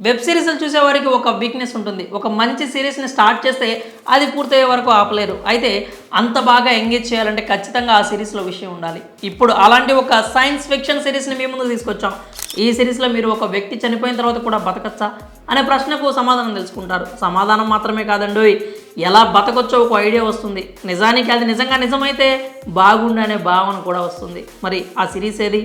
Web సిరీస్లు చూసేవారికి ఒక వీక్నెస్ ఉంటుంది. ఒక మంచి సిరీస్‌ని స్టార్ట్ చేస్తే అది పూర్తయ్యే వరకు ఆపలేరు. అయితే అంత బాగా ఎంగేజ్ చేయాలంటే ఖచ్చితంగా ఆ సిరీస్‌లో విషయం ఉండాలి. ఇప్పుడు అలాంటి ఒక సైన్స్ ఫిక్షన్ సిరీస్‌ని మీ ముందుకు తీసుకొచ్చాం. ఈ సిరీస్‌లో మీరు ఒక వ్యక్తి చనిపోయిన తర్వాత కూడా బతకచ్చా అనే ప్రశ్నకు సమాధానం తెలుసుకుంటారు. సమాధానం మాత్రమే కాదండోయ్, ఎలా బతకొచ్చో ఒక ఐడియా వస్తుంది. నిజానికి అది నిజంగా నిజమైతే బాగుండు అనే భావన కూడా వస్తుంది. మరి ఆ సిరీస్ ఏది?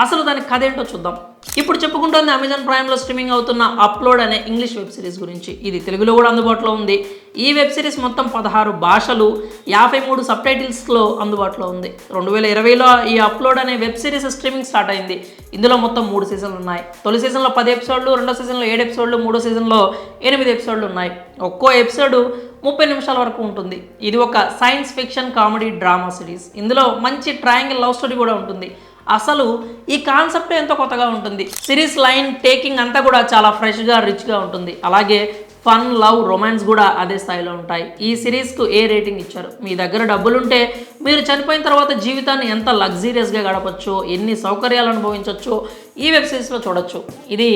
అసలు దాని కథ ఏంటో చూద్దాం. ఇప్పుడు చెప్పుకుంటోంది అమెజాన్ ప్రైమ్లో స్ట్రీమింగ్ అవుతున్న అప్లోడ్ అనే ఇంగ్లీష్ వెబ్ సిరీస్ గురించి. ఇది తెలుగులో కూడా అందుబాటులో ఉంది. ఈ వెబ్ సిరీస్ మొత్తం 16 భాషలు 53 సబ్ టైటిల్స్లో అందుబాటులో ఉంది. 2020లో ఈ అప్లోడ్ అనే వెబ్ సిరీస్ స్ట్రీమింగ్ స్టార్ట్ అయింది. ఇందులో మొత్తం 3 సీజన్లు ఉన్నాయి. తొలి సీజన్లో 10 ఎపిసోడ్లు, రెండో సీజన్లో 7 ఎపిసోడ్లు, మూడో సీజన్లో 8 ఎపిసోడ్లు ఉన్నాయి. ఒక్కో ఎపిసోడ్ 30 నిమిషాల వరకు ఉంటుంది. ఇది ఒక science fiction comedy drama series. ఇందులో మంచి ట్రయాంగిల్ లవ్ స్టోరీ కూడా ఉంటుంది. అసలు ఈ కాన్సెప్ట్ ఎంతో కొత్తగా ఉంటుంది. సిరీస్ లైన్ టేకింగ్ అంతా కూడా చాలా ఫ్రెష్గా రిచ్గా ఉంటుంది. అలాగే ఫన్, లవ్, రొమాన్స్ కూడా అదే స్థాయిలో ఉంటాయి. ఈ సిరీస్కు ఏ రేటింగ్ ఇచ్చారు? మీ దగ్గర డబ్బులుంటే మీరు చనిపోయిన తర్వాత జీవితాన్ని ఎంత లగ్జీరియస్గా గడపచ్చో, ఎన్ని సౌకర్యాలు అనుభవించవచ్చో ఈ వెబ్ సిరీస్లో చూడొచ్చు. ఇది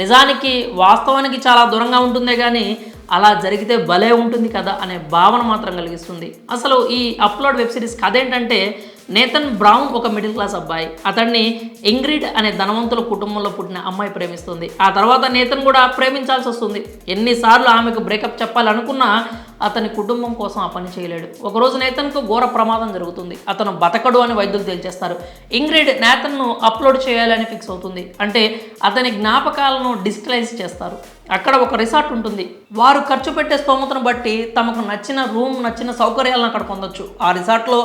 నిజానికి వాస్తవానికి చాలా దూరంగా ఉంటుందే కానీ అలా జరిగితే భలే ఉంటుంది కదా అనే భావన మాత్రం కలిగిస్తుంది. అసలు ఈ అప్లోడ్ వెబ్ సిరీస్ కథ ఏంటంటే, నేతన్ బ్రౌన్ ఒక మిడిల్ క్లాస్ అబ్బాయి. అతన్ని ఇంగ్రిడ్ అనే ధనవంతుల కుటుంబంలో పుట్టిన అమ్మాయి ప్రేమిస్తుంది. ఆ తర్వాత నేతన్ కూడా ప్రేమించాల్సి వస్తుంది. ఎన్నిసార్లు ఆమెకు బ్రేకప్ చెప్పాలనుకున్నా అతని కుటుంబం కోసం ఆ పని చేయలేడు. ఒకరోజు నేతన్కు ఘోర ప్రమాదం జరుగుతుంది. అతను బతకడు అని వైద్యులు తేల్చేస్తారు. ఇంగ్రిడ్ నేతన్ను అప్లోడ్ చేయాలని ఫిక్స్ అవుతుంది. అంటే అతని జ్ఞాపకాలను డిజిటలైజ్ చేస్తారు. అక్కడ ఒక రిసార్ట్ ఉంటుంది. వారు ఖర్చు పెట్టే స్తోమతను బట్టి తమకు నచ్చిన రూమ్, నచ్చిన సౌకర్యాలను అక్కడ పొందొచ్చు. ఆ రిసార్ట్లో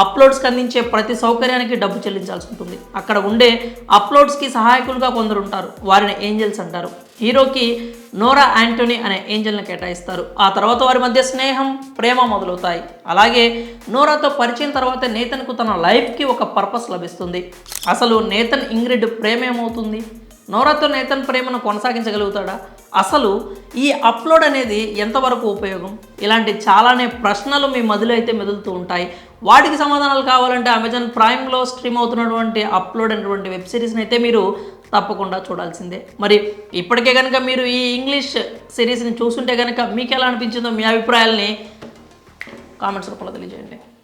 అప్లోడ్స్కి అందించే ప్రతి సౌకర్యానికి డబ్బు చెల్లించాల్సి ఉంటుంది. అక్కడ ఉండే అప్లోడ్స్కి సహాయకులుగా కొందరు ఉంటారు. వారిని ఏంజల్స్ అంటారు. హీరోకి నోరా యాంటోనీ అనే ఏంజల్ని కేటాయిస్తారు. ఆ తర్వాత వారి మధ్య స్నేహం, ప్రేమ మొదలవుతాయి. అలాగే నోరాతో పరిచయం తర్వాత నేతన్కు తన లైఫ్కి ఒక పర్పస్ లభిస్తుంది. అసలు నేతన్ ఇంగ్రిడ్ ప్రేమ ఏమవుతుంది? నోరాతో నేతన్ ప్రేమను కొనసాగించగలుగుతాడా? అసలు ఈ అప్లోడ్ అనేది ఎంతవరకు ఉపయోగం? ఇలాంటి చాలానే ప్రశ్నలు మీ మదిలో అయితే మెదులుతూ ఉంటాయి. వాటికి సమాధానాలు కావాలంటే అమెజాన్ ప్రైమ్లో స్ట్రీమ్ అవుతున్నటువంటి అప్లోడ్ అనేటువంటి వెబ్ సిరీస్ని అయితే మీరు తప్పకుండా చూడాల్సిందే. మరి ఇప్పటికే కనుక మీరు ఈ ఇంగ్లీష్ సిరీస్ని చూస్తుంటే కనుక మీకు ఎలా అనిపించిందో మీ అభిప్రాయాల్ని కామెంట్స్ రూపంలో తెలియజేయండి.